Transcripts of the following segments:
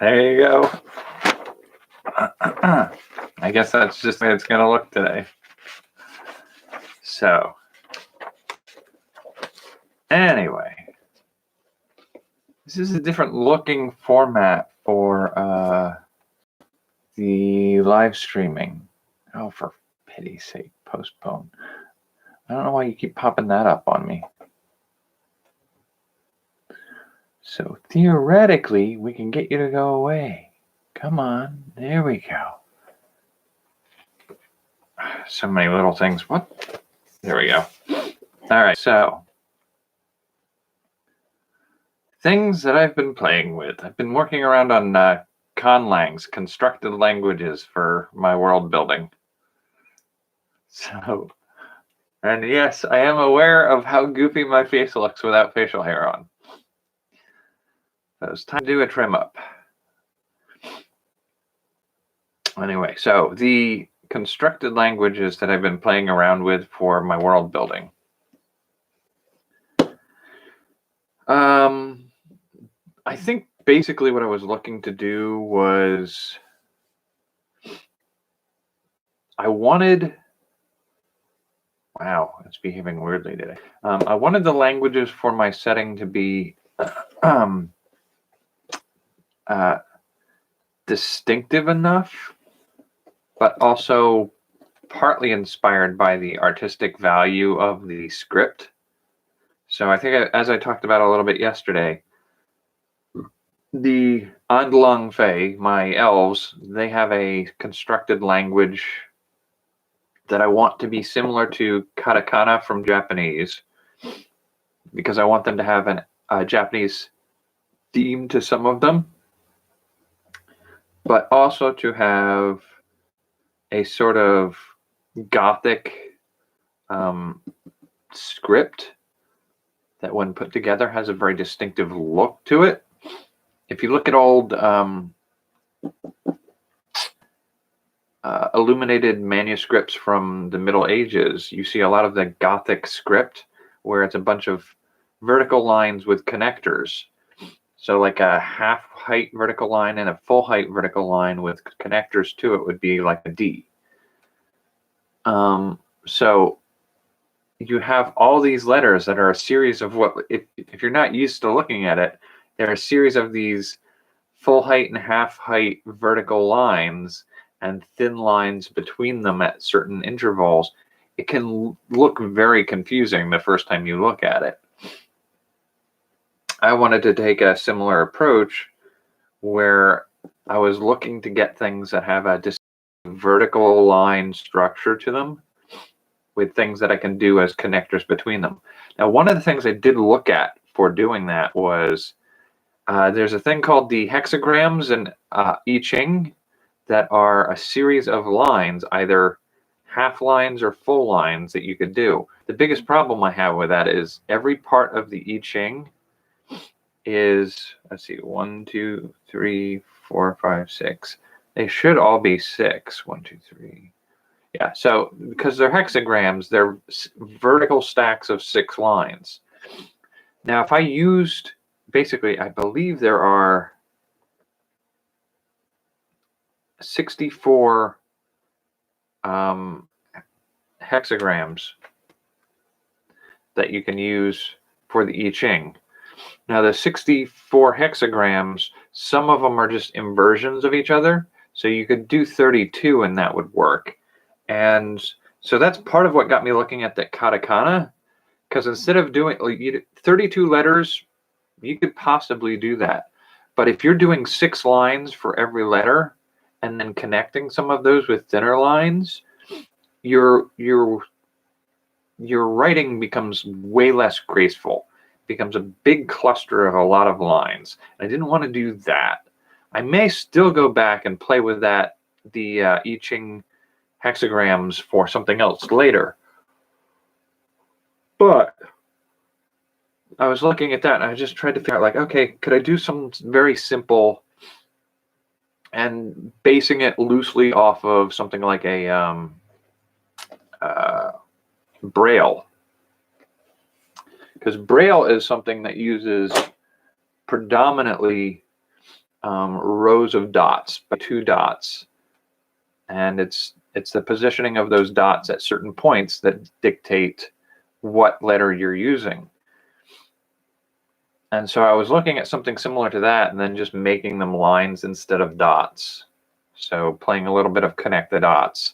There you go. I guess that's just the way it's going to look today. So, anyway, this is a different looking format for the live streaming. Oh, for pity's sake, postpone. I don't know why you keep popping that up on me. So theoretically, we can get you to go away. Come on, there we go. So many little things. What? There we go. All right, so things that I've been playing with. I've been working around on conlangs, constructed languages for my world building. So, and yes, I am aware of how goofy my face looks without facial hair on. So it's time to do a trim up. Anyway, so the constructed languages that I've been playing around with for my world building. I think basically what I was looking to do was I wanted, wow, it's behaving weirdly today. I wanted the languages for my setting to be distinctive enough, but also partly inspired by the artistic value of the script. So I think, as I talked about a little bit yesterday, the Andlang Fae, my elves, they have a constructed language that I want to be similar to katakana from Japanese, because I want them to have a Japanese theme to some of them, but also to have a sort of Gothic script that, when put together, has a very distinctive look to it. If you look at old illuminated manuscripts from the Middle Ages, you see a lot of the Gothic script where it's a bunch of vertical lines with connectors. So like a half height vertical line and a full height vertical line with connectors to it would be like a D. So you have all these letters that are a series of what, if you're not used to looking at it, they're a series of these full height and half height vertical lines and thin lines between them at certain intervals. It can look very confusing the first time you look at it. I wanted to take a similar approach where I was looking to get things that have a vertical line structure to them, with things that I can do as connectors between them. Now, one of the things I did look at for doing that was there's a thing called the hexagrams in I Ching that are a series of lines, either half lines or full lines, that you could do. The biggest problem I have with that is every part of the I Ching is, let's see, 1, 2, 3, 4, 5, 6. They should all be 6. 1, 2, 3. Yeah, so because they're hexagrams, they're vertical stacks of 6 lines. Now, if I used, basically, I believe there are 64 hexagrams that you can use for the I Ching. Now, the 64 hexagrams, some of them are just inversions of each other. So you could do 32 and that would work. And so that's part of what got me looking at the katakana, because instead of doing 32 letters, you could possibly do that. But if you're doing 6 lines for every letter and then connecting some of those with thinner lines, your writing becomes way less graceful. It becomes a big cluster of a lot of lines. I didn't want to do that. I may still go back and play with that, the I Ching hexagrams, for something else later. But I was looking at that and I just tried to figure out, like, okay, could I do some very simple and basing it loosely off of something like a Braille? Because Braille is something that uses predominantly rows of dots by 2 dots, and it's the positioning of those dots at certain points that dictate what letter you're using. And so I was looking at something similar to that and then just making them lines instead of dots. So playing a little bit of connect the dots.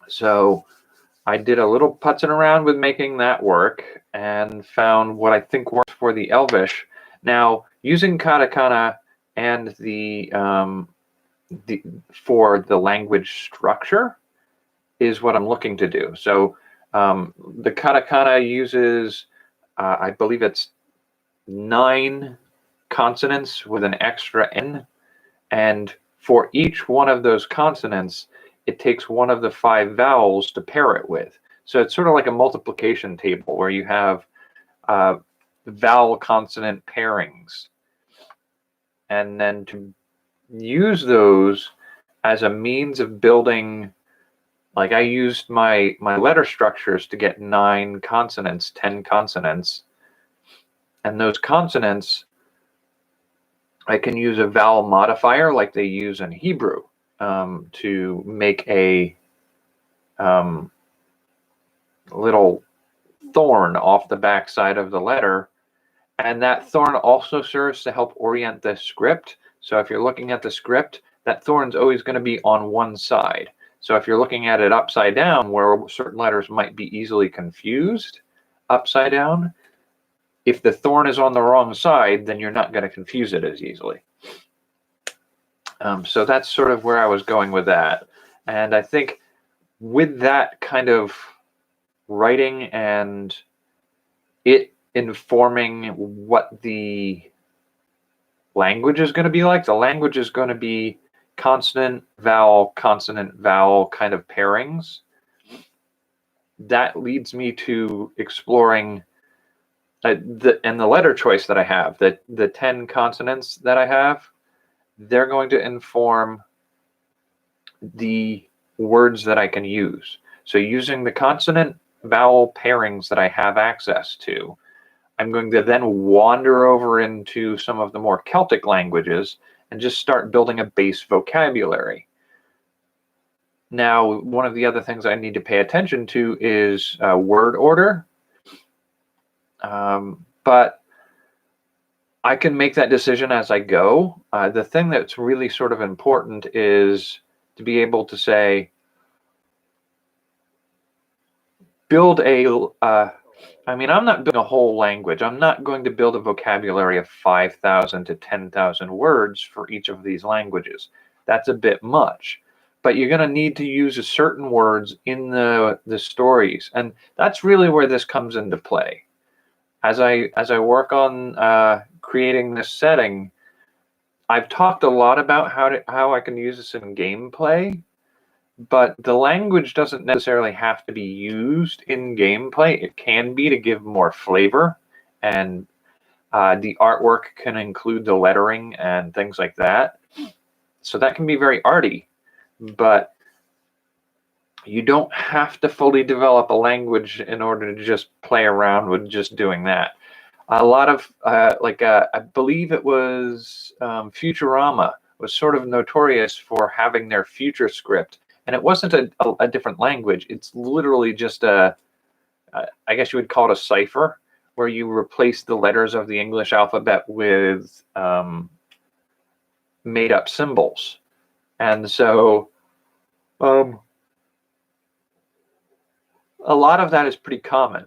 So I did a little putzing around with making that work and found what I think works for the Elvish. Now, using katakana and for the language structure is what I'm looking to do. So the katakana uses, I believe it's 9 consonants with an extra N. And for each one of those consonants, it takes one of the 5 vowels to pair it with. So it's sort of like a multiplication table where you have vowel consonant pairings. And then to use those as a means of building, like I used my letter structures to get 9 consonants, 10 consonants. And those consonants, I can use a vowel modifier like they use in Hebrew to make a little thorn off the back side of the letter. And that thorn also serves to help orient the script. So if you're looking at the script, that thorn's always going to be on one side. So if you're looking at it upside down, where certain letters might be easily confused upside down, if the thorn is on the wrong side, then you're not going to confuse it as easily. So that's sort of where I was going with that. And I think with that kind of writing and it informing what the language is going to be like, the language is going to be consonant, vowel kind of pairings. That leads me to exploring and the letter choice that I have, the 10 consonants that I have, they're going to inform the words that I can use. So using the consonant vowel pairings that I have access to, I'm going to then wander over into some of the more Celtic languages and just start building a base vocabulary. Now, one of the other things I need to pay attention to is word order. But I can make that decision as I go. The thing that's really sort of important is to be able to say, build I'm not building a whole language. I'm not going to build a vocabulary of 5,000 to 10,000 words for each of these languages. That's a bit much. But you're going to need to use certain words in the stories. And that's really where this comes into play. As I work on creating this setting, I've talked a lot about how I can use this in gameplay, but the language doesn't necessarily have to be used in gameplay. It can be to give more flavor, and the artwork can include the lettering and things like that. So that can be very arty, but you don't have to fully develop a language in order to just play around with just doing that. A lot of, I believe it was Futurama was sort of notorious for having their future script. And it wasn't a different language. It's literally just I guess you would call it a cipher, where you replace the letters of the English alphabet with made up symbols. And so a lot of that is pretty common.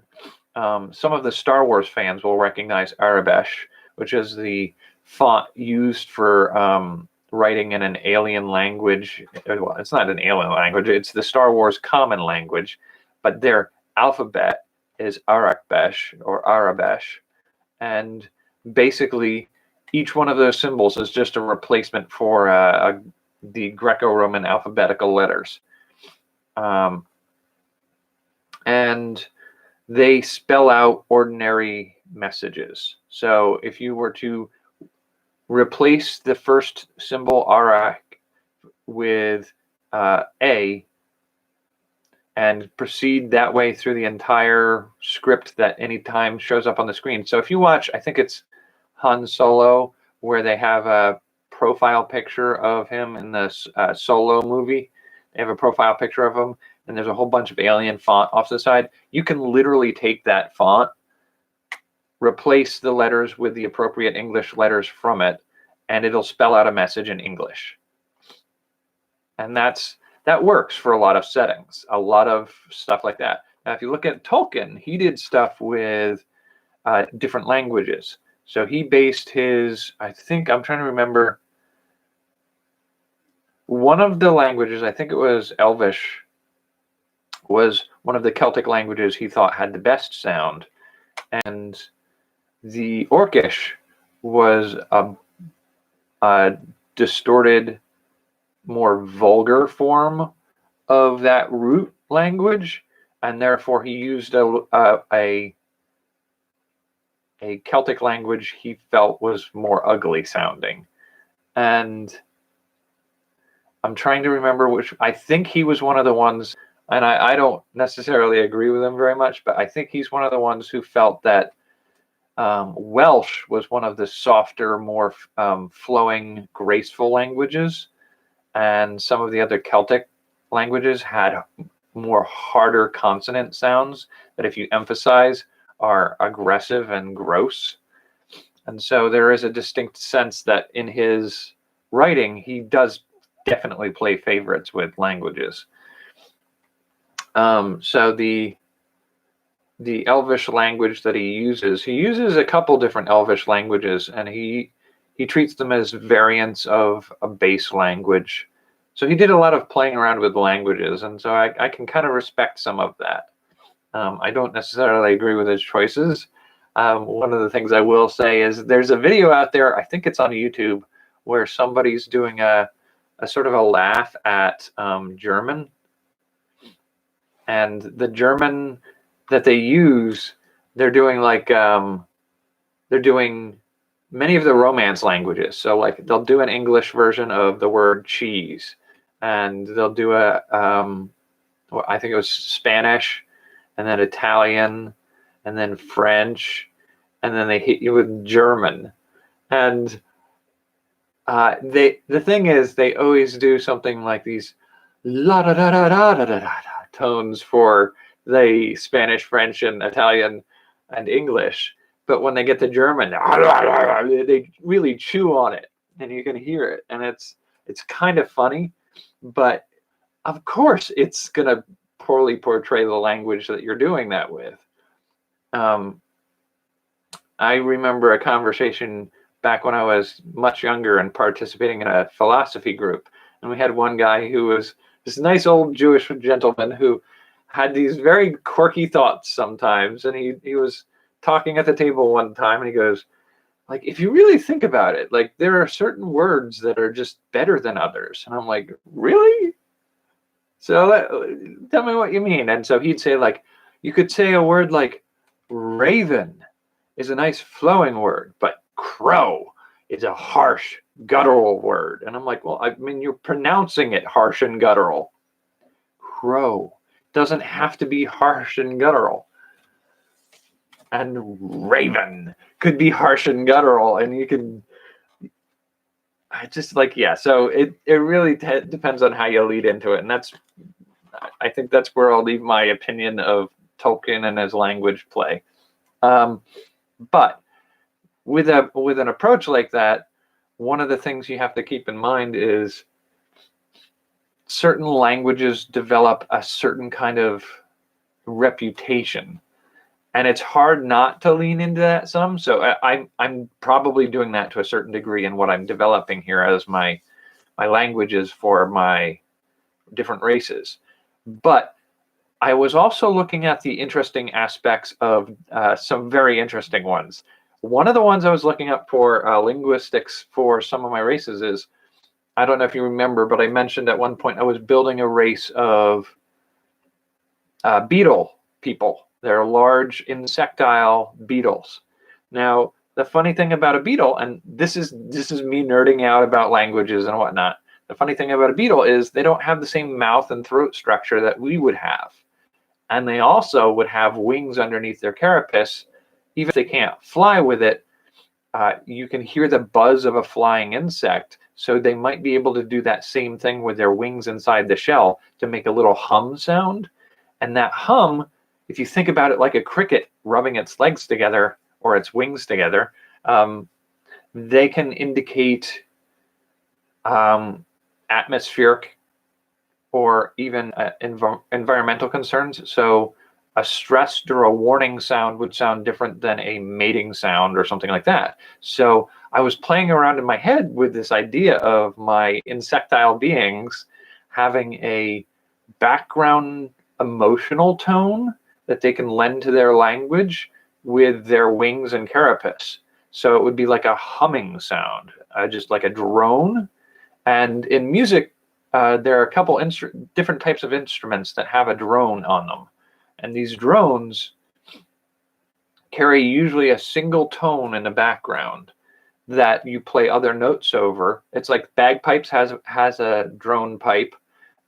Some of the Star Wars fans will recognize Arabesh, which is the font used for writing in an alien language. Well, it's not an alien language, it's the Star Wars common language, but their alphabet is Arakbesh or Arabesh. And basically, each one of those symbols is just a replacement for the Greco-Roman alphabetical letters. And they spell out ordinary messages. So if you were to replace the first symbol Arak with A and proceed that way through the entire script that any time shows up on the screen. So if you watch, I think it's Han Solo, where they have a profile picture of him in the Solo movie. They have a profile picture of him, and there's a whole bunch of alien font off the side. You can literally take that font, replace the letters with the appropriate English letters from it, and it'll spell out a message in English. And that works for a lot of settings, a lot of stuff like that. Now, if you look at Tolkien, he did stuff with different languages. So he based his, I think, I'm trying to remember, one of the languages, I think it was Elvish, was one of the Celtic languages he thought had the best sound. And the Orcish was a distorted, more vulgar form of that root language. And therefore he used a Celtic language he felt was more ugly sounding. And I'm trying to remember which. I think he was one of the ones, and I don't necessarily agree with him very much, but I think he's one of the ones who felt that Welsh was one of the softer, more flowing, graceful languages, and some of the other Celtic languages had more harder consonant sounds that, if you emphasize, are aggressive and gross. And so there is a distinct sense that in his writing, he does definitely play favorites with languages. So the Elvish language that he uses a couple different Elvish languages, and he treats them as variants of a base language. So he did a lot of playing around with languages, and so I can kind of respect some of that. I don't necessarily agree with his choices. One of the things I will say is there's a video out there, I think it's on YouTube, where somebody's doing a sort of a laugh at German. And the German that they use, they're doing many of the Romance languages. So like they'll do an English version of the word cheese, and they'll do I think it was Spanish, and then Italian, and then French, and then they hit you with German. And the thing is, they always do something like these la da da da da da da da tones for the Spanish, French, and Italian and English. But when they get to German, they really chew on it, and you can hear it, and it's kind of funny. But of course, it's gonna poorly portray the language that you're doing that with. I remember a conversation back when I was much younger and participating in a philosophy group. And we had one guy who was this nice old Jewish gentleman who had these very quirky thoughts sometimes. And he was talking at the table one time, and he goes, like, if you really think about it, like there are certain words that are just better than others. And I'm like, really? So tell me what you mean. And so he'd say, like, you could say a word like raven is a nice flowing word, but crow is a harsh, guttural word. And I'm like, well, I mean, you're pronouncing it harsh and guttural. Crow doesn't have to be harsh and guttural. And raven could be harsh and guttural, and you can, I just like, yeah. So it really depends on how you lead into it. And I think that's where I'll leave my opinion of Tolkien and his language play. But with an approach like that, one of the things you have to keep in mind is certain languages develop a certain kind of reputation, and it's hard not to lean into that some. So I'm probably doing that to a certain degree in what I'm developing here as my languages for my different races. But I was also looking at the interesting aspects of some very interesting ones. One of the ones I was looking up for linguistics for some of my races is, I don't know if you remember, but I mentioned at one point I was building a race of beetle people. They're large insectile beetles. Now, the funny thing about a beetle, and this is me nerding out about languages and whatnot. The funny thing about a beetle is they don't have the same mouth and throat structure that we would have. And they also would have wings underneath their carapace. Even if they can't fly with it, you can hear the buzz of a flying insect. So they might be able to do that same thing with their wings inside the shell to make a little hum sound. And that hum, if you think about it like a cricket rubbing its legs together or its wings together, they can indicate atmospheric or even environmental concerns. So a stressed or a warning sound would sound different than a mating sound or something like that. So I was playing around in my head with this idea of my insectile beings having a background emotional tone that they can lend to their language with their wings and carapace. So it would be like a humming sound, just like a drone. And in music, there are a couple different types of instruments that have a drone on them. And these drones carry usually a single tone in the background that you play other notes over. It's like bagpipes has a drone pipe.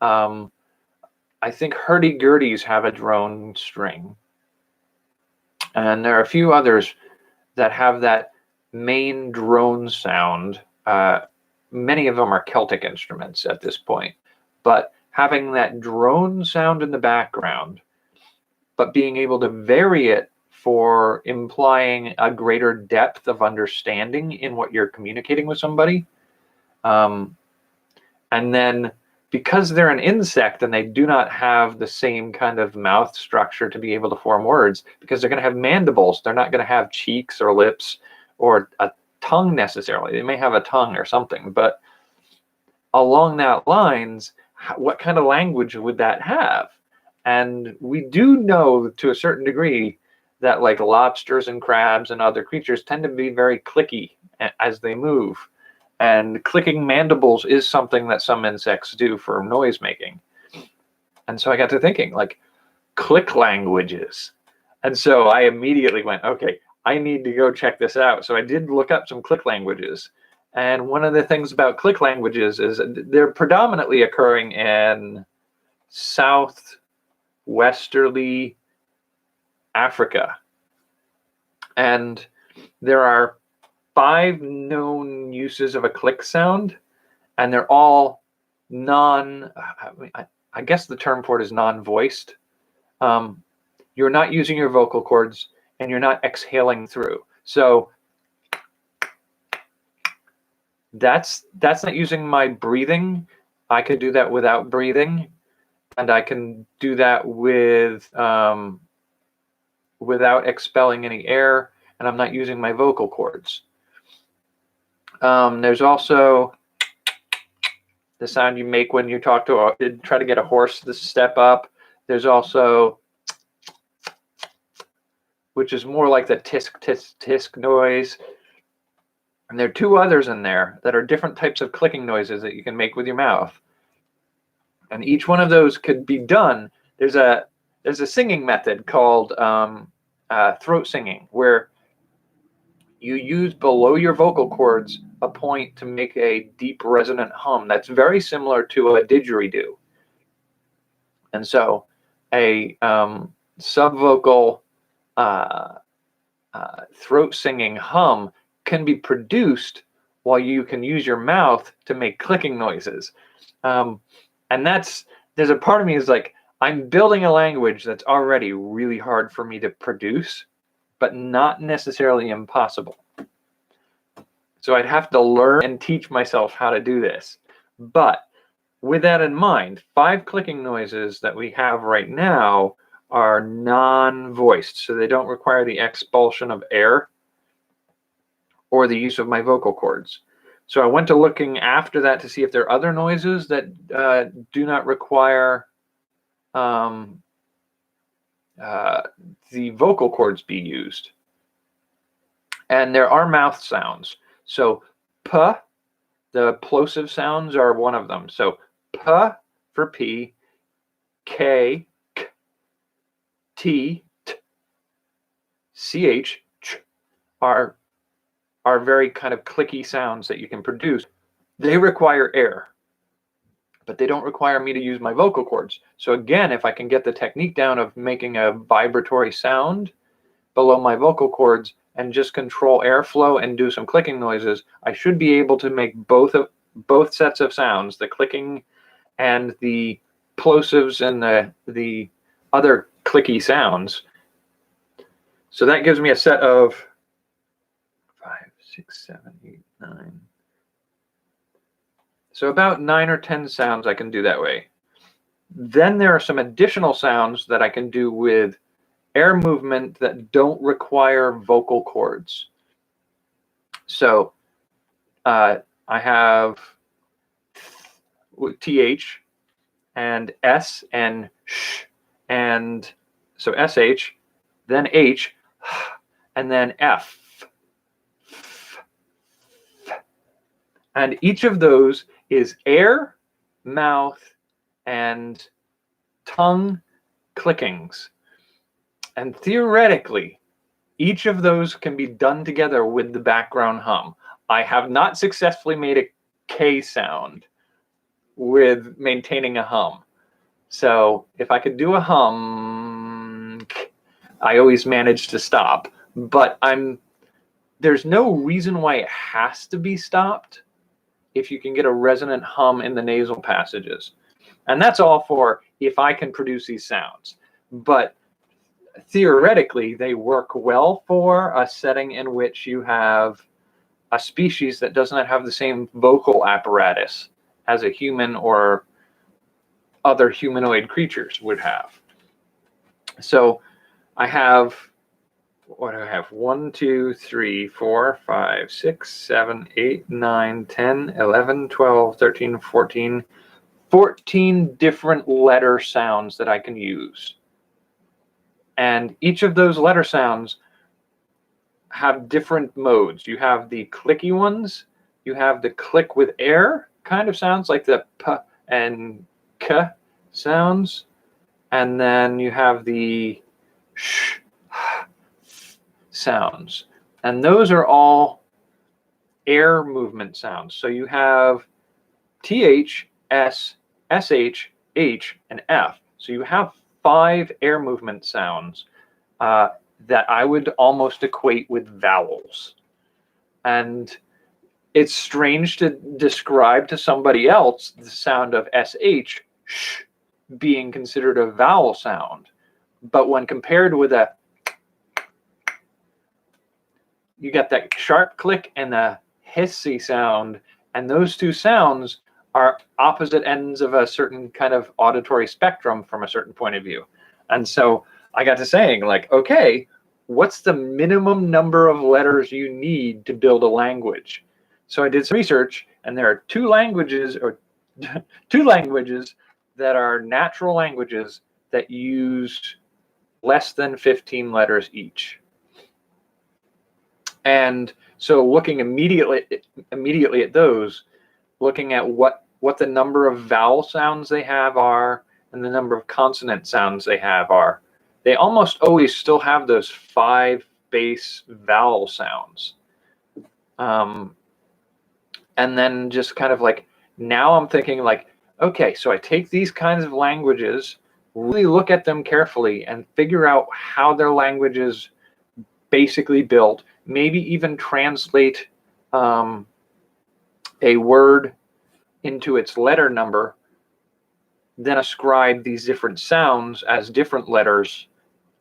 I think hurdy-gurdies have a drone string. And there are a few others that have that main drone sound. Many of them are Celtic instruments at this point. But having that drone sound in the background, but being able to vary it for implying a greater depth of understanding in what you're communicating with somebody. And then because they're an insect and they do not have the same kind of mouth structure to be able to form words, because they're going to have mandibles, they're not going to have cheeks or lips or a tongue necessarily. They may have a tongue or something, but along that lines, what kind of language would that have? And we do know to a certain degree that like lobsters and crabs and other creatures tend to be very clicky as they move. And clicking mandibles is something that some insects do for noise making. And so I got to thinking, like, click languages. And so I immediately went, okay, I need to go check this out. So I did look up some click languages. And one of the things about click languages is they're predominantly occurring in southwesterly Africa. And there are 5 known uses of a click sound, and they're all I guess the term for it is non-voiced. You're not using your vocal cords and you're not exhaling through. So that's not using my breathing. I could do that without breathing, and I can do that without expelling any air, and I'm not using my vocal cords. There's also the sound you make when you try to get a horse to step up. There's also, which is more like the tisk, tisk, tisk noise. And there are 2 others in there that are different types of clicking noises that you can make with your mouth. And each one of those could be done. There's a singing method called throat singing, where you use below your vocal cords a point to make a deep resonant hum that's very similar to a didgeridoo. And so a subvocal throat singing hum can be produced while you can use your mouth to make clicking noises. And there's a part of me is like, I'm building a language that's already really hard for me to produce, but not necessarily impossible. So I'd have to learn and teach myself how to do this. But with that in mind, 5 clicking noises that we have right now are non-voiced, so they don't require the expulsion of air or the use of my vocal cords. So I went to looking after that to see if there are other noises that do not require the vocal cords be used. And there are mouth sounds. So p, the plosive sounds are one of them. So p for p, k, k, t, t, ch, ch are very kind of clicky sounds that you can produce. They require air, but they don't require me to use my vocal cords. So again, if I can get the technique down of making a vibratory sound below my vocal cords and just control airflow and do some clicking noises, I should be able to make both sets of sounds, the clicking and the plosives and the other clicky sounds. So that gives me a set of 5, 6, 7, 8, 9. So about 9 or 10 sounds I can do that way. Then there are some additional sounds that I can do with air movement that don't require vocal cords. So I have TH and S and sh, and so SH, then H, and then F. And each of those is air, mouth, and tongue clickings. And theoretically, each of those can be done together with the background hum. I have not successfully made a K sound with maintaining a hum. So if I could do a hum, I always manage to stop. But there's no reason why it has to be stopped if you can get a resonant hum in the nasal passages. And that's all for if I can produce these sounds. But theoretically, they work well for a setting in which you have a species that does not have the same vocal apparatus as a human or other humanoid creatures would have. So I have, what do I have? 1, 2, 3, 4, 5, 6, 7, 8, 9, 10, 11, 12, 13, 14, 14 different letter sounds that I can use. And each of those letter sounds have different modes. You have the clicky ones, you have the click with air kind of sounds like the p and k sounds, and then you have the sh sounds. And those are all air movement sounds. So you have TH, S, SH, H, and F. So you have 5 air movement sounds that I would almost equate with vowels. And it's strange to describe to somebody else the sound of SH sh, being considered a vowel sound. But when compared with you get that sharp click and the hissy sound, and those two sounds are opposite ends of a certain kind of auditory spectrum from a certain point of view. And so I got to saying, like, okay, what's the minimum number of letters you need to build a language? So I did some research, and there are 2 languages, or 2 languages that are natural languages that use less than 15 letters each. And so looking immediately at those, looking at what the number of vowel sounds they have are and the number of consonant sounds they have are, they almost always still have those 5 base vowel sounds. And then just kind of like, now I'm thinking like, okay, so I take these kinds of languages, really look at them carefully and figure out how their language is basically built, maybe even translate a word into its letter number, then ascribe these different sounds as different letters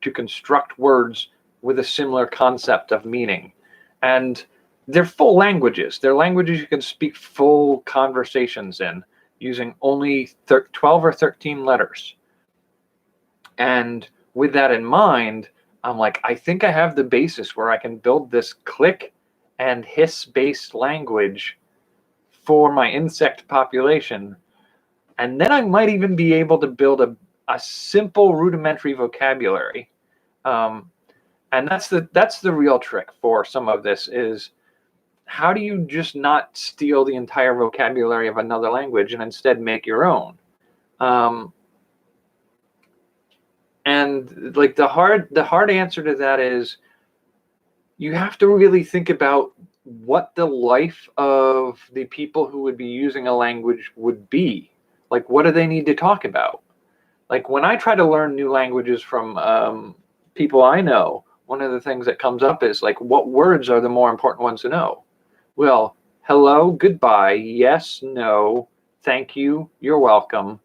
to construct words with a similar concept of meaning. And they're full languages. They're languages you can speak full conversations in using only 12 or 13 letters. And with that in mind, I'm like, I think I have the basis where I can build this click and hiss-based language for my insect population. And then I might even be able to build a simple rudimentary vocabulary. And that's the real trick for some of this is, how do you just not steal the entire vocabulary of another language and instead make your own? And like the hard answer to that is, you have to really think about what the life of the people who would be using a language would be. Like, what do they need to talk about? Like, when I try to learn new languages from people I know, one of the things that comes up is like, what words are the more important ones to know? Well, hello, goodbye, yes, no, thank you, you're welcome.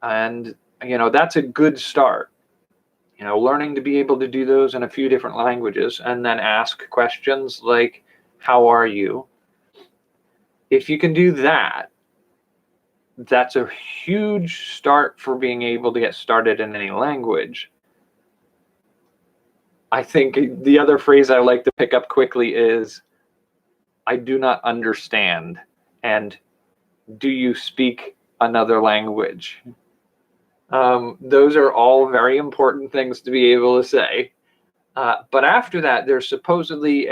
And, that's a good start. Learning to be able to do those in a few different languages, and then ask questions like, how are you? If you can do that, that's a huge start for being able to get started in any language. I think the other phrase I like to pick up quickly is, I do not understand, and do you speak another language? Those are all very important things to be able to say. But after that, there's supposedly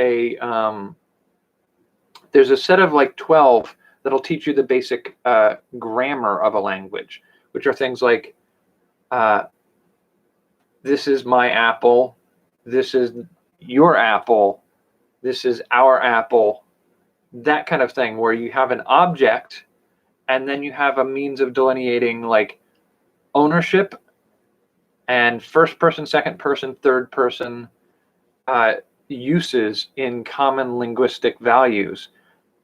there's a set of like 12 that'll teach you the basic grammar of a language, which are things like, this is my apple, this is your apple, this is our apple, that kind of thing, where you have an object and then you have a means of delineating like ownership and first person, second person, third person uses in common linguistic values.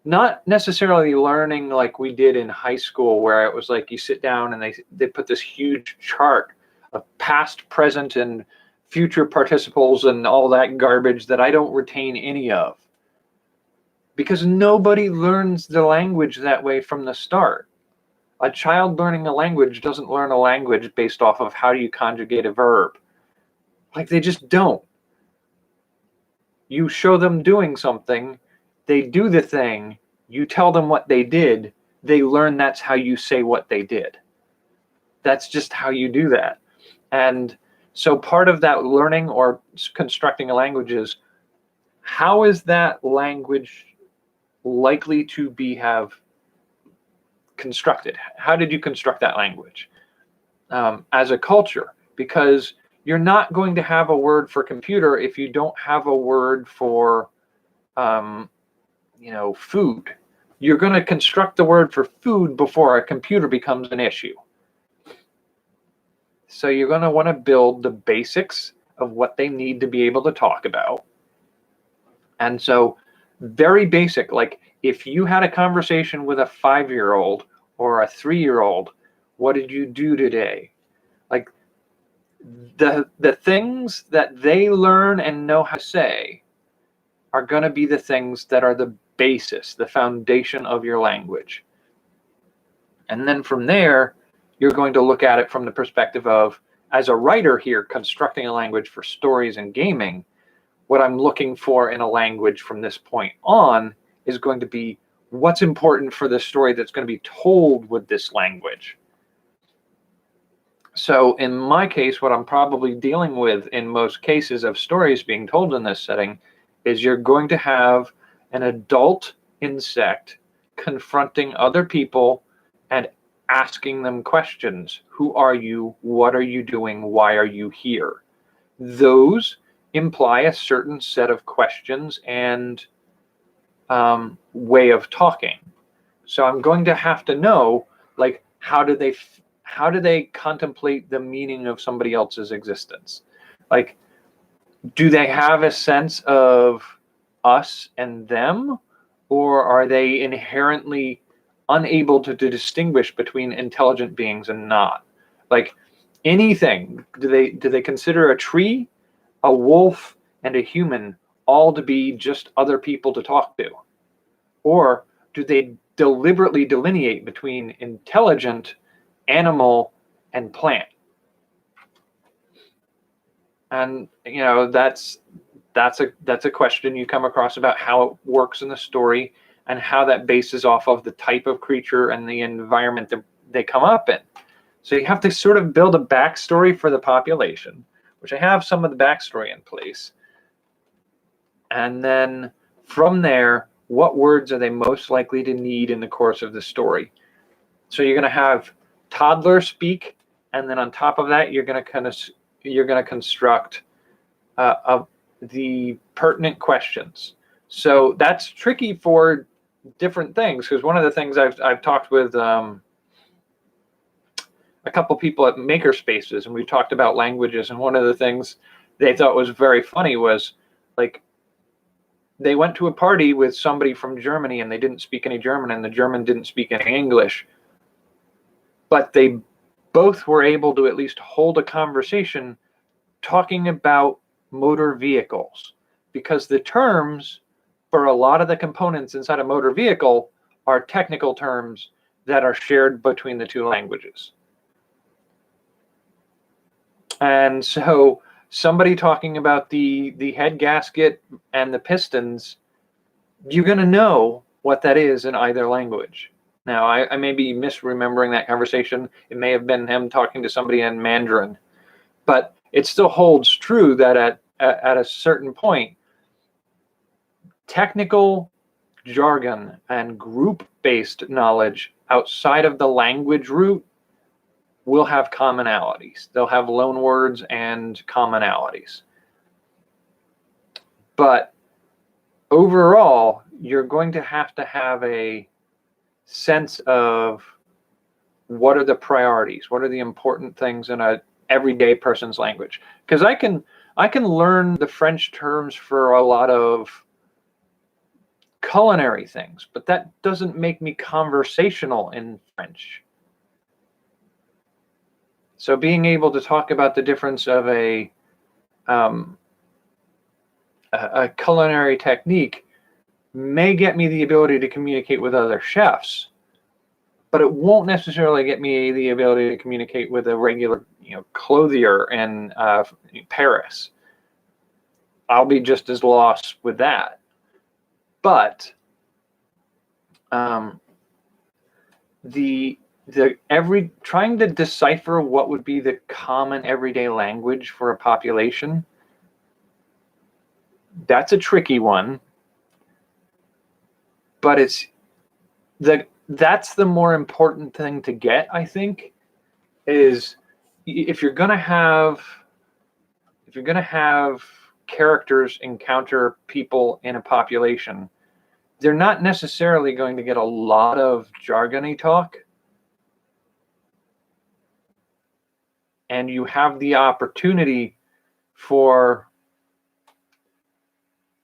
Not necessarily learning like we did in high school, where it was like you sit down and they put this huge chart of past, present, and future participles and all that garbage that I don't retain any of. Because nobody learns the language that way from the start. A child learning a language doesn't learn a language based off of how do you conjugate a verb. Like, they just don't. You show them doing something, they do the thing, you tell them what they did, they learn that's how you say what they did. That's just how you do that. And so part of that learning or constructing a language is, how is that language likely to have constructed? How did you construct that language as a culture? Because you're not going to have a word for computer if you don't have a word for food. You're going to construct the word for food before a computer becomes an issue. So you're going to want to build the basics of what they need to be able to talk about. And so very basic, like if you had a conversation with a 5-year-old or a 3-year-old, what did you do today? Like the things that they learn and know how to say are going to be the things that are the basis, the foundation of your language. And then from there, you're going to look at it from the perspective of, as a writer here, constructing a language for stories and gaming, what I'm looking for in a language from this point on is going to be what's important for the story that's going to be told with this language. So in my case, what I'm probably dealing with in most cases of stories being told in this setting is you're going to have an adult insect confronting other people and asking them questions. Who are you? What are you doing? Why are you here? Those imply a certain set of questions and way of talking. So I'm going to have to know, like, how do they contemplate the meaning of somebody else's existence? Like, do they have a sense of us and them, or are they inherently unable to distinguish between intelligent beings and not? Like, anything, do they consider a tree, a wolf, and a human all to be just other people to talk to? Or do they deliberately delineate between intelligent, animal, and plant? And that's a question you come across about how it works in the story and how that bases off of the type of creature and the environment that they come up in. So you have to sort of build a backstory for the population, which I have some of the backstory in place. And then from there, what words are they most likely to need in the course of the story? So you're going to have toddler speak, and then on top of that, you're going to construct the pertinent questions. So that's tricky for different things, because one of the things I've talked with a couple people at maker spaces, and we've talked about languages, and one of the things they thought was very funny was, like, they went to a party with somebody from Germany and they didn't speak any German and the German didn't speak any English, but they both were able to at least hold a conversation talking about motor vehicles, because the terms for a lot of the components inside a motor vehicle are technical terms that are shared between the two languages. And so somebody talking about the head gasket and the pistons, you're going to know what that is in either language. Now, I may be misremembering that conversation. It may have been him talking to somebody in Mandarin, but it still holds true that at a certain point, technical jargon and group-based knowledge outside of the language root will have commonalities. They'll have loan words and commonalities. But overall, you're going to have a sense of what are the priorities, what are the important things in a everyday person's language. Because I can learn the French terms for a lot of culinary things, but that doesn't make me conversational in French. So being able to talk about the difference of a culinary technique may get me the ability to communicate with other chefs, but it won't necessarily get me the ability to communicate with a regular, clothier in Paris. I'll be just as lost with that. But trying to decipher what would be the common everyday language for a population, that's a tricky one. But that's the more important thing to get, I think, is if you're gonna have characters encounter people in a population, they're not necessarily going to get a lot of jargony talk. And you have the opportunity for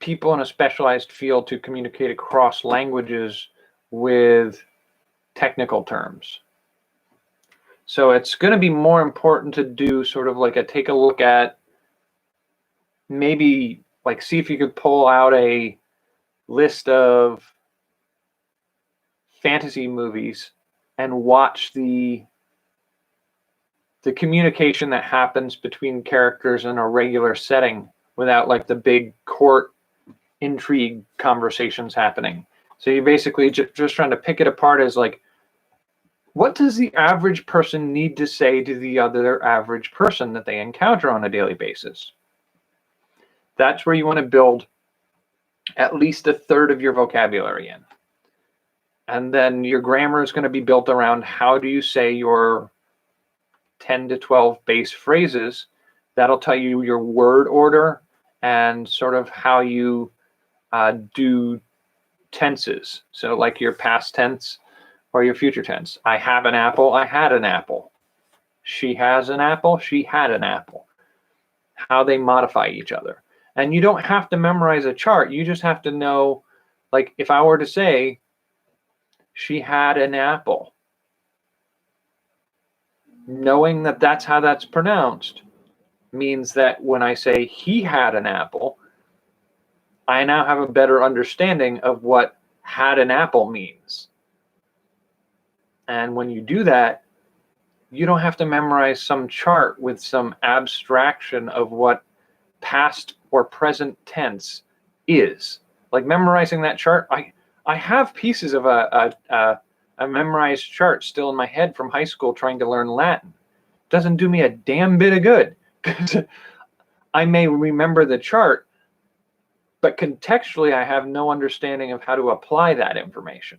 people in a specialized field to communicate across languages with technical terms. So it's going to be more important to do sort of like take a look at, maybe like see if you could pull out a list of fantasy movies and watch the communication that happens between characters in a regular setting without like the big court intrigue conversations happening. So you're basically just trying to pick it apart as like, what does the average person need to say to the other average person that they encounter on a daily basis? That's where you want to build at least a third of your vocabulary in. And then your grammar is going to be built around how do you say your 10 to 12 base phrases. That'll tell you your word order and sort of how you do tenses. So like your past tense or your future tense. I have an apple, I had an apple. She has an apple, she had an apple. How they modify each other. And you don't have to memorize a chart. You just have to know, like if I were to say, she had an apple, knowing that that's how that's pronounced means that when I say he had an apple, I now have a better understanding of what had an apple means. And when you do that, you don't have to memorize some chart with some abstraction of what past or present tense is. Like memorizing that chart, I have pieces of a memorized chart still in my head from high school trying to learn Latin. Doesn't do me a damn bit of good. I may remember the chart, but contextually I have no understanding of how to apply that information.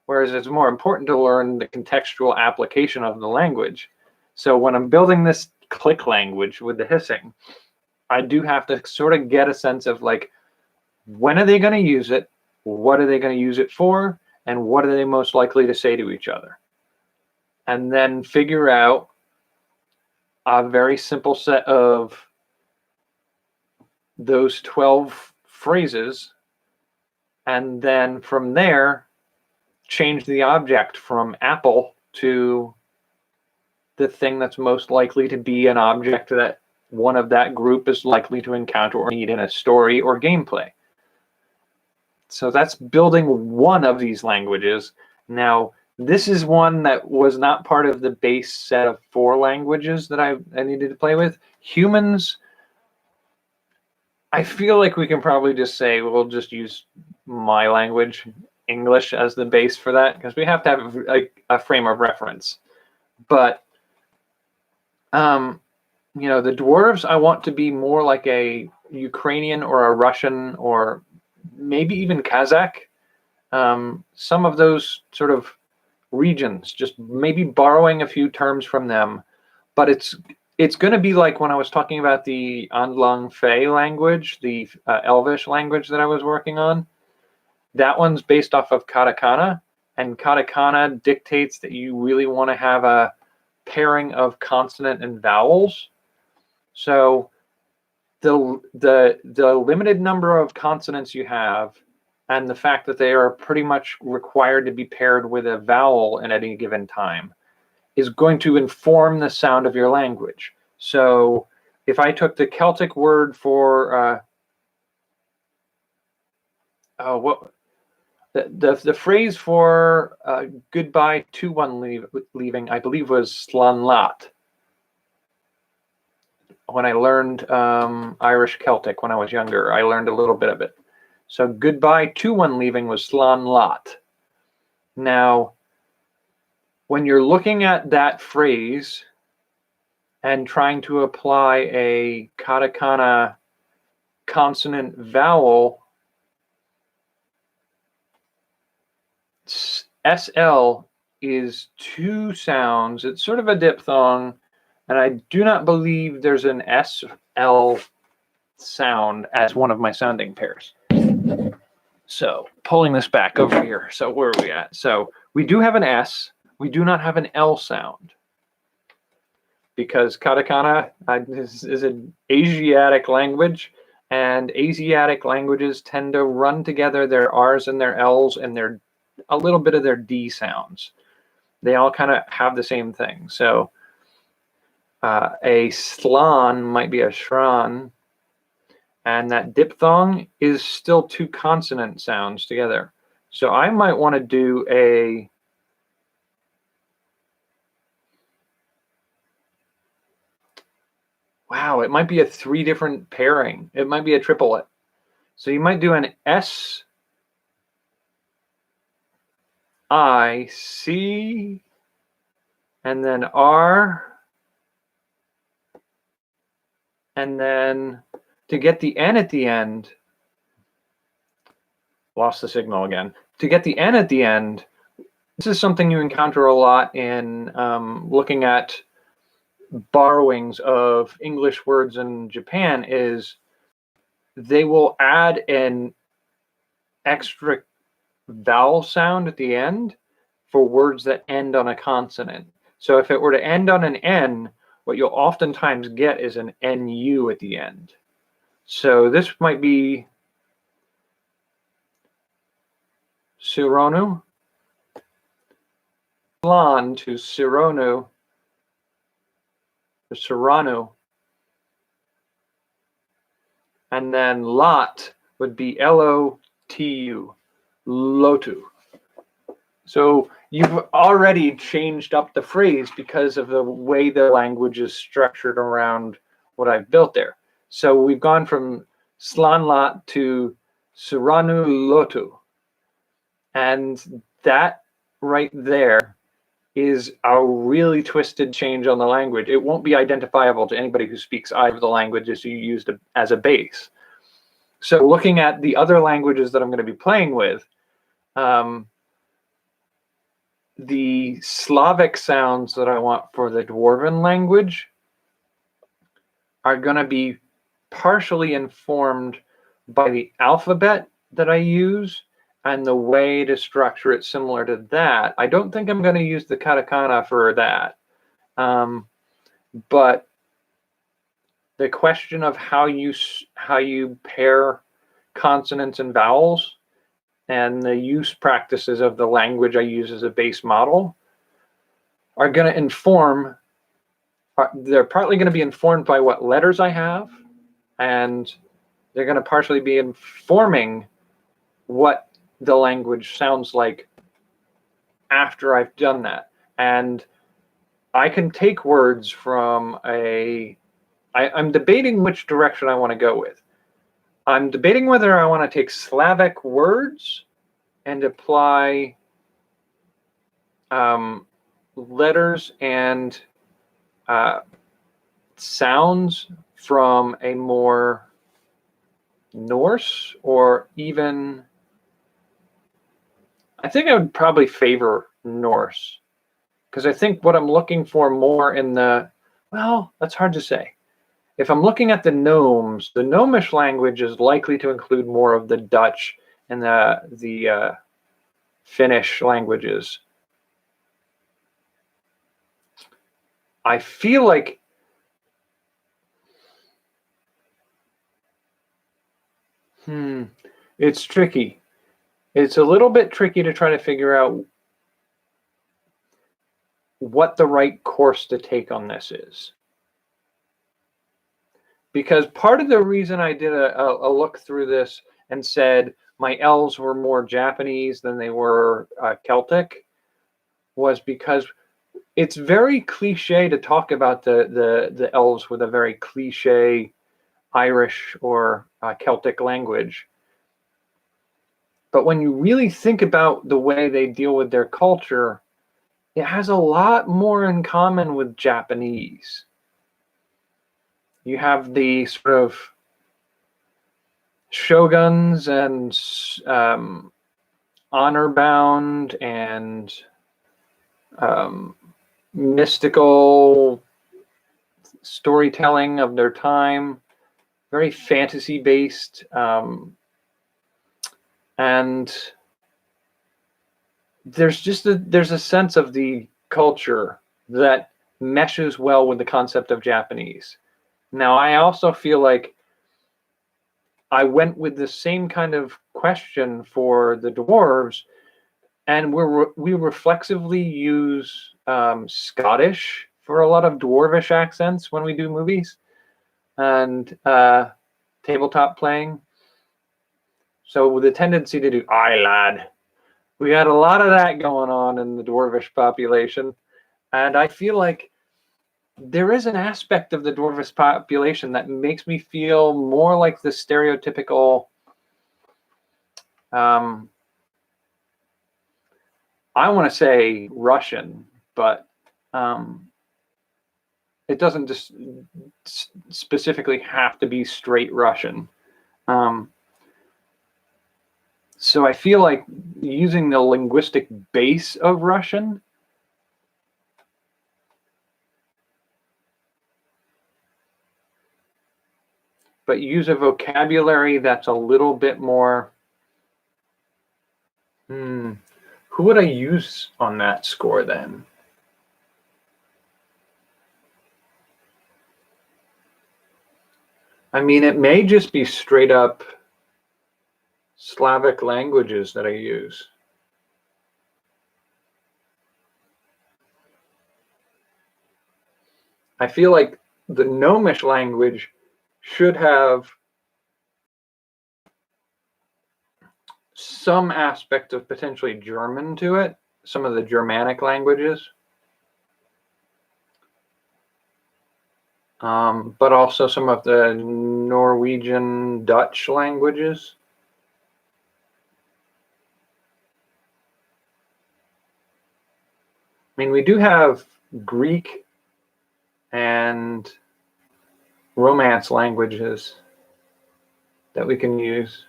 Whereas it's more important to learn the contextual application of the language. So when I'm building this click language with the hissing, I do have to sort of get a sense of like, when are they going to use it? What are they going to use it for? And what are they most likely to say to each other? And then figure out a very simple set of those 12 phrases, and then from there, change the object from apple to the thing that's most likely to be an object that one of that group is likely to encounter or need in a story or gameplay. So that's building one of these languages. Now, this is one that was not part of the base set of 4 languages that I needed to play with. Humans, I feel like we can probably just say we'll just use my language, English, as the base for that, because we have to have a frame of reference. But you know, the dwarves, I want to be more like a Ukrainian or a Russian or maybe even Kazakh. Some of those sort of regions, just maybe borrowing a few terms from them. But it's going to be like when I was talking about the Anlang Fey language, the Elvish language that I was working on. That one's based off of katakana, and katakana dictates that you really want to have a pairing of consonant and vowels. So the limited number of consonants you have and the fact that they are pretty much required to be paired with a vowel at any given time is going to inform the sound of your language. So if I took the Celtic word for the phrase for goodbye to one leaving, I believe, was slán leat. When I learned Irish Celtic when I was younger, I learned a little bit of it. So goodbye to one leaving was slán leat. Now, when you're looking at that phrase and trying to apply a katakana consonant vowel, SL is 2 sounds. It's sort of a diphthong, and I do not believe there's an SL sound as one of my sounding pairs. So pulling this back over here. So where are we at? So we do have an S. We do not have an L sound because katakana is an Asiatic language, and Asiatic languages tend to run together their R's and their L's and their a little bit of their D sounds. They all kind of have the same thing. So a slan might be a shran, and that diphthong is still 2 consonant sounds together. So I might want to do a wow, it might be a 3 different pairing. It might be a triplet. So you might do an S I C and then R, and then to get the N at the end, lost the signal again. To get the N at the end, this is something you encounter a lot in looking at borrowings of English words in Japan, is they will add an extra vowel sound at the end for words that end on a consonant. So if it were to end on an N, what you'll oftentimes get is an NU at the end. So this might be Sironu, Slan to Sironu, to Siranu, and then lot would be Lotu, Lotu. So you've already changed up the phrase because of the way the language is structured around what I've built there. So we've gone from slán leat to Siranu Lotu. And that right there is a really twisted change on the language. It won't be identifiable to anybody who speaks either of the languages you used as a base. So looking at the other languages that I'm going to be playing with, the Slavic sounds that I want for the Dwarven language are going to be partially informed by the alphabet that I use and the way to structure it similar to that. I don't think I'm going to use the katakana for that. But the question of how you pair consonants and vowels, and the use practices of the language I use as a base model are going to inform. They're partly going to be informed by what letters I have, and they're going to partially be informing what the language sounds like after I've done that. And I can take words from I'm debating which direction I want to go with. I'm debating whether I want to take Slavic words and apply letters and sounds from a more Norse, or even, I think I would probably favor Norse, because I think what I'm looking for more in well, that's hard to say. If I'm looking at the gnomes, the gnomish language is likely to include more of the Dutch and the Finnish languages. I feel like it's tricky. It's a little bit tricky to try to figure out what the right course to take on this is. Because part of the reason I did a look through this and said my elves were more Japanese than they were Celtic was because it's very cliche to talk about the elves with a very cliche Irish or Celtic language. But when you really think about the way they deal with their culture, it has a lot more in common with Japanese. You have the sort of shoguns and honor-bound and mystical storytelling of their time, very fantasy-based, and there's a sense of the culture that meshes well with the concept of Japanese. Now, I also feel like I went with the same kind of question for the dwarves, and we reflexively use Scottish for a lot of dwarvish accents when we do movies and tabletop playing. So with a tendency to do "aye lad," we got a lot of that going on in the dwarvish population, and I feel like there is an aspect of the dwarvish population that makes me feel more like the stereotypical I want to say Russian, but it doesn't just specifically have to be straight Russian. So I feel like using the linguistic base of Russian but use a vocabulary that's a little bit more. Who would I use on that score then? I mean, it may just be straight up Slavic languages that I use. I feel like the Gnomish language should have some aspect of potentially German to it, some of the Germanic languages, but also some of the Norwegian Dutch languages. I mean, we do have Greek and Romance languages that we can use.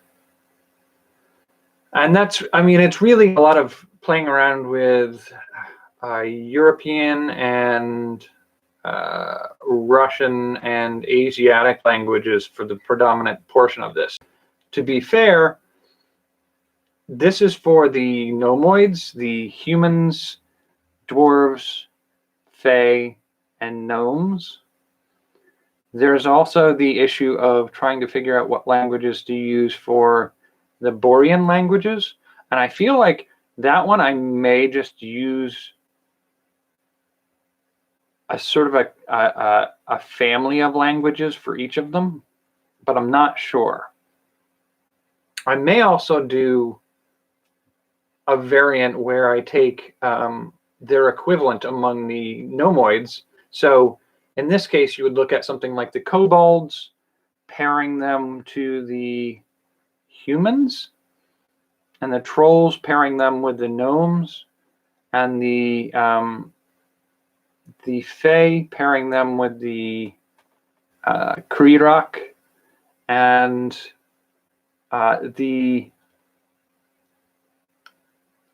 And that's, I mean, it's really a lot of playing around with European and Russian and Asiatic languages for the predominant portion of this. To be fair, this is for the gnomoids, the humans, dwarves, fae, and gnomes. There's also the issue of trying to figure out what languages to use for the Borean languages. And I feel like that one I may just use a sort of a family of languages for each of them, but I'm not sure. I may also do a variant where I take their equivalent among the nomoids. So in this case, you would look at something like the kobolds, pairing them to the humans, and the trolls pairing them with the gnomes, and the fae pairing them with the Kreerak, and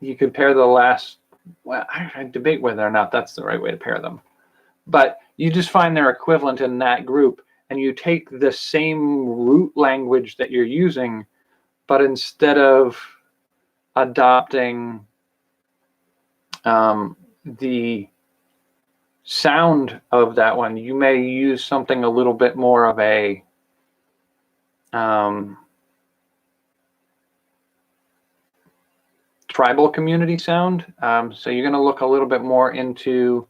you could pair the last. Well, I debate whether or not that's the right way to pair them, but you just find their equivalent in that group, and you take the same root language that you're using, but instead of adopting the sound of that one, you may use something a little bit more of a tribal community sound. So you're going to look a little bit more into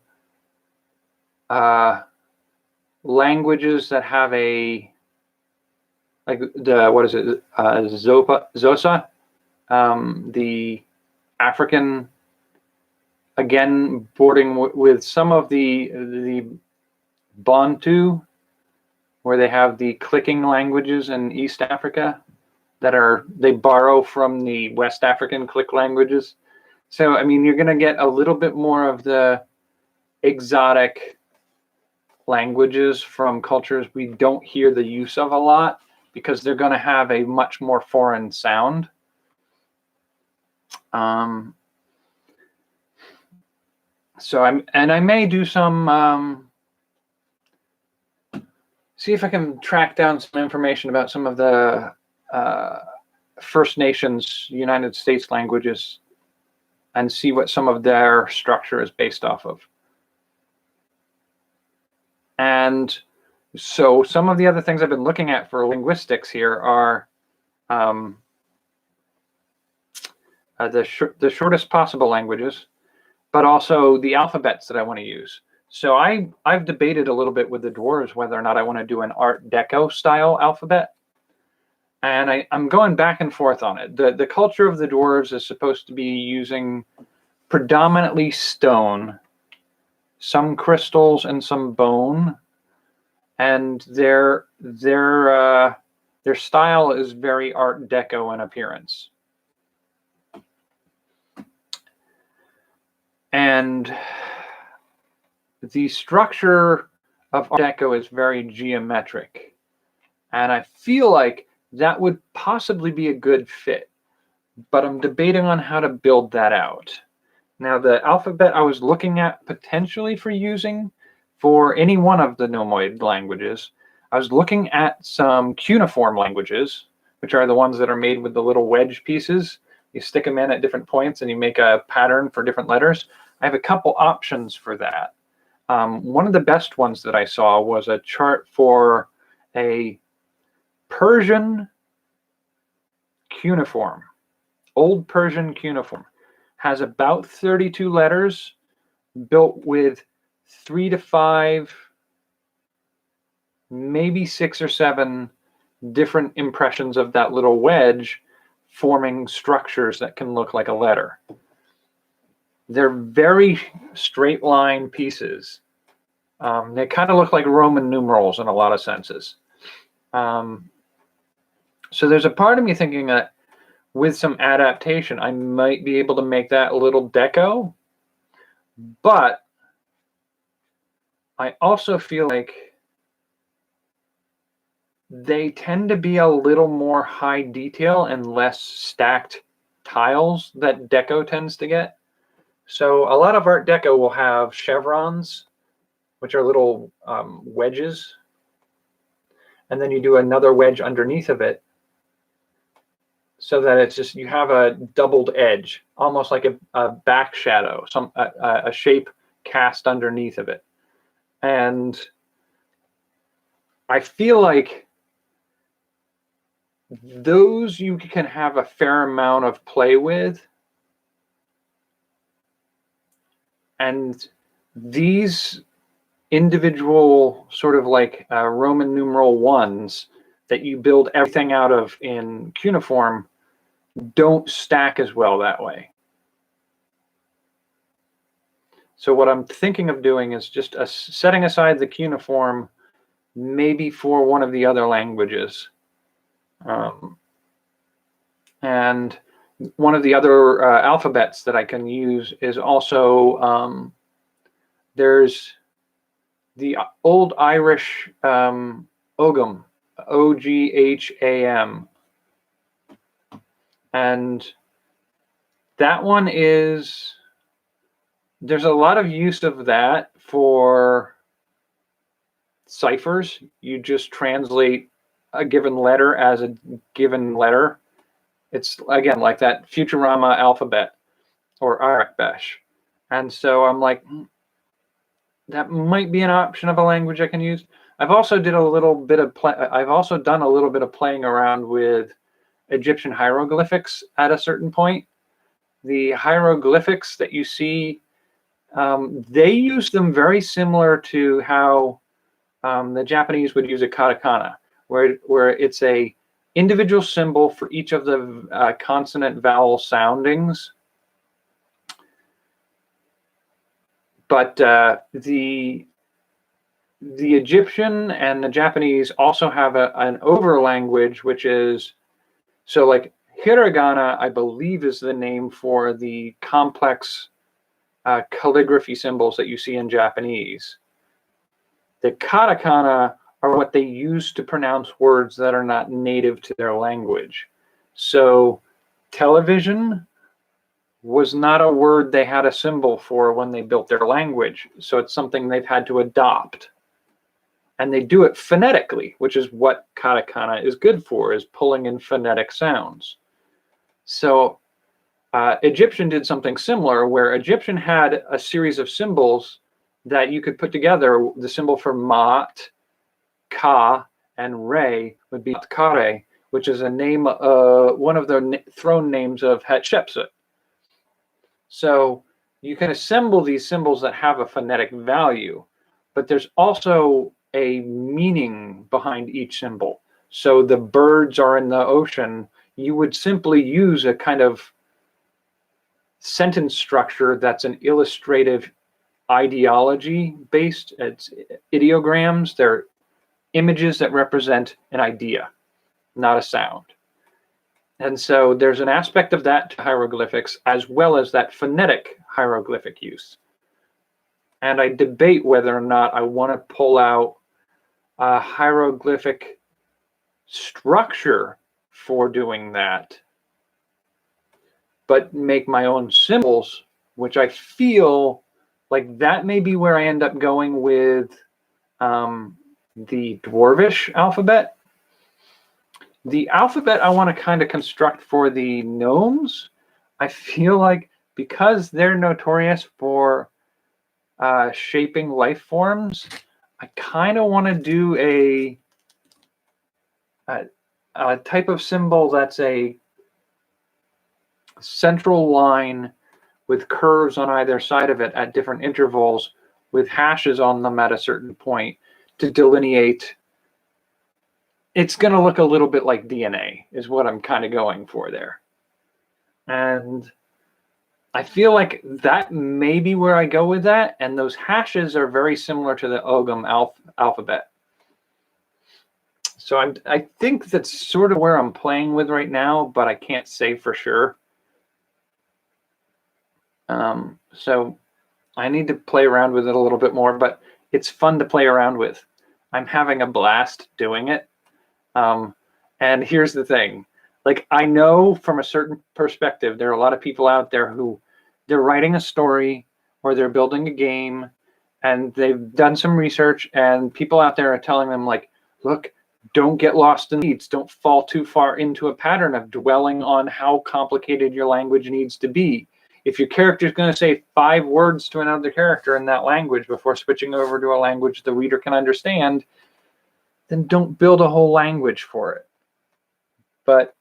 languages that have a, like the, what is it, Xhosa, the African, again, boarding with some of the Bantu, where they have the clicking languages in East Africa that they borrow from the West African click languages. So, I mean, you're going to get a little bit more of the exotic languages from cultures we don't hear the use of a lot, because they're going to have a much more foreign sound. So I may do some, see if I can track down some information about some of the First Nations United States languages and see what some of their structure is based off of. And so some of the other things I've been looking at for linguistics here are the shortest possible languages, but also the alphabets that I want to use. So I've debated a little bit with the dwarves whether or not I want to do an Art Deco style alphabet. And I'm going back and forth on it. The culture of the dwarves is supposed to be using predominantly stone, some crystals, and some bone. And their style is very Art Deco in appearance. And the structure of Art Deco is very geometric. And I feel like that would possibly be a good fit, but I'm debating on how to build that out. Now, the alphabet I was looking at potentially for using for any one of the nomoid languages, I was looking at some cuneiform languages, which are the ones that are made with the little wedge pieces. You stick them in at different points and you make a pattern for different letters. I have a couple options for that. One of the best ones that I saw was a chart for a Persian cuneiform, Old Persian cuneiform. Has about 32 letters, built with 3 to 5, maybe 6 or 7 different impressions of that little wedge, forming structures that can look like a letter. They're very straight line pieces. They kind of look like Roman numerals in a lot of senses. So there's a part of me thinking that with some adaptation, I might be able to make that a little deco, but I also feel like they tend to be a little more high detail and less stacked tiles that deco tends to get. So a lot of Art Deco will have chevrons, which are little wedges, and then you do another wedge underneath of it, so that it's just, you have a doubled edge, almost like a back shadow, a shape cast underneath of it. And I feel like those you can have a fair amount of play with. And these individual sort of like Roman numeral ones that you build everything out of in cuneiform don't stack as well that way. So what I'm thinking of doing is just setting aside the cuneiform maybe for one of the other languages. And one of the other alphabets that I can use is also, there's the Old Irish Ogham, Ogham. And that one is, there's a lot of use of that for ciphers. You just translate a given letter as a given letter. It's, again, like that Futurama alphabet or Arabic. And so I'm like, that might be an option of a language I can use. I've also done a little bit of playing around with Egyptian hieroglyphics at a certain point. The hieroglyphics that you see, they use them very similar to how the Japanese would use a katakana, where it's a individual symbol for each of the consonant vowel soundings. But the Egyptian and the Japanese also have an over language, which is, so like hiragana, I believe, is the name for the complex calligraphy symbols that you see in Japanese. The katakana are what they use to pronounce words that are not native to their language. So television was not a word they had a symbol for when they built their language. So it's something they've had to adopt. And they do it phonetically, which is what katakana is good for, is pulling in phonetic sounds. So Egyptian did something similar, where Egyptian had a series of symbols that you could put together. The symbol for Ma'at, Ka, and Re would be Kare, which is a name, one of the throne names of Hatshepsut. So you can assemble these symbols that have a phonetic value, but there's also a meaning behind each symbol. So the birds are in the ocean. You would simply use a kind of sentence structure that's an illustrative ideology based. It's ideograms. They're images that represent an idea, not a sound. And so there's an aspect of that to hieroglyphics, as well as that phonetic hieroglyphic use. And I debate whether or not I want to pull out a hieroglyphic structure for doing that, but make my own symbols, which I feel like that may be where I end up going with the Dwarvish alphabet. The alphabet I want to kind of construct for the gnomes, I feel like, because they're notorious for shaping life forms, I kind of want to do a type of symbol that's a central line with curves on either side of it at different intervals, with hashes on them at a certain point to delineate. It's going to look a little bit like DNA, is what I'm kind of going for there. And I feel like that may be where I go with that. And those hashes are very similar to the Ogham alphabet. So I think that's sort of where I'm playing with right now, but I can't say for sure. So I need to play around with it a little bit more, but it's fun to play around with. I'm having a blast doing it. And here's the thing, like, I know from a certain perspective, there are a lot of people out there who they're writing a story or they're building a game and they've done some research, and people out there are telling them, like, look, don't get lost in the weeds. Don't fall too far into a pattern of dwelling on how complicated your language needs to be. If your character is going to say 5 words to another character in that language before switching over to a language the reader can understand, then don't build a whole language for it. But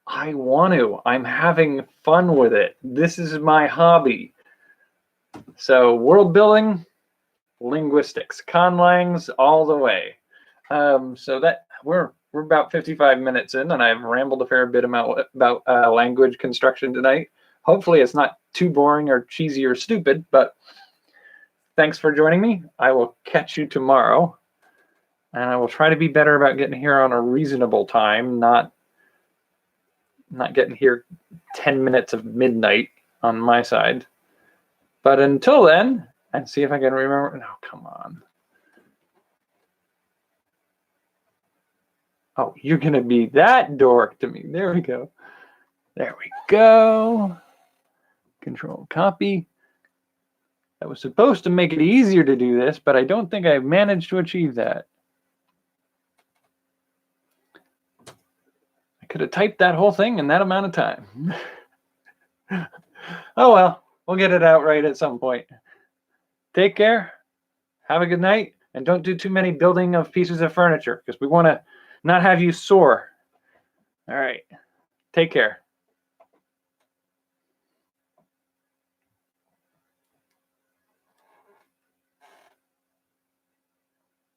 I want to. I'm having fun with it. This is my hobby. So world building, linguistics, conlangs all the way. So that we're about 55 minutes in, and I've rambled a fair bit about language construction tonight. Hopefully it's not too boring or cheesy or stupid, but thanks for joining me. I will catch you tomorrow, and I will try to be better about getting here on a reasonable time, not getting here 10 minutes of midnight on my side. But until then, and see if I can remember. No, come on. Oh, you're going to be that dork to me. There we go. There we go. Control copy. That was supposed to make it easier to do this, but I don't think I've managed to achieve that. I could have typed that whole thing in that amount of time. Oh well, we'll get it out right at some point. Take care. Have a good night. And don't do too many building of pieces of furniture because we want to not have you sore. All right. Take care.